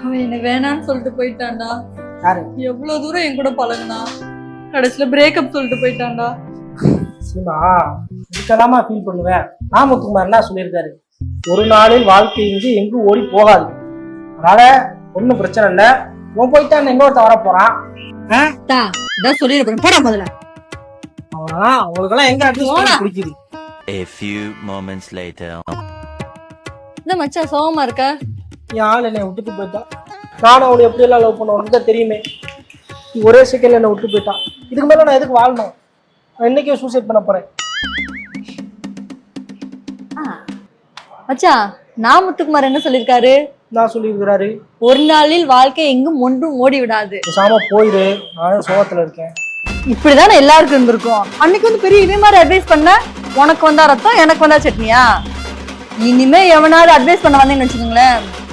அவன் என்ன வேணான்னு சொல்லிட்டு போயிட்டான்டா. யாரு? எவ்வளவு தூரம் என் கூட பழகுனா, கடைசியில பிரேக்கப் சொல்லிட்டு போயிட்டான்டா. சீமா, இதுக்கெல்லாமா ஃபீல் பண்ணுவேன். ராமகுமார் என்ன சொல்லியிருக்காரு, ஒரு நாளில் வாழ்க்கை இங்கு எங்கும் ஓடி போகாது. அதனால ஒன்றும் பிரச்சனை இல்லை, உன் போயிட்டா இன்னொருத்த வர போறான். சொல்லிருப்பேன், போடா முதல்ல. அவ்வளவுதான், அவங்களுக்கெல்லாம் எங்க அட்ஜஸ்ட் பிடிக்குது. A few moments later. இந்த மச்சான் சோகமா இருக்க? என் ஆள் என்னை விட்டுட்டு போயிட்டா. நானும் அவளை எப்படி எல்லாம் லவ் பண்ணுவோம் தான் தெரியுமே. ஒரே செகண்ட்ல என்னை விட்டு போயிட்டான். இதுக்கு மேல நான் எதுக்கு வாழணும்? நான் இன்னைக்கே சூசைட் பண்ண போறேன். மச்சான், நான் முத்துக்குமார் என்ன சொல்லிருக்காரு? நான் சொல்லியிருக்கிறாரு, ஒரு நாளில் வாழ்க்கை எங்கும் ஒன்றும் ஓடி விடாது. பேசாம போயிரு, நானும் சோகத்துல இருக்கேன். இப்படிதானே எல்லாருக்கும் இருந்திருக்கும். அன்னைக்கு வந்து பெரிய இதே மாதிரி அட்வைஸ் பண்ண, உனக்கு வந்தா ரத்தம் எனக்கு வந்தா சட்னியா? இனிமே எவனாவது அட்வைஸ் பண்ண வந்தேன்னு வச்சுக்கோங்களேன்,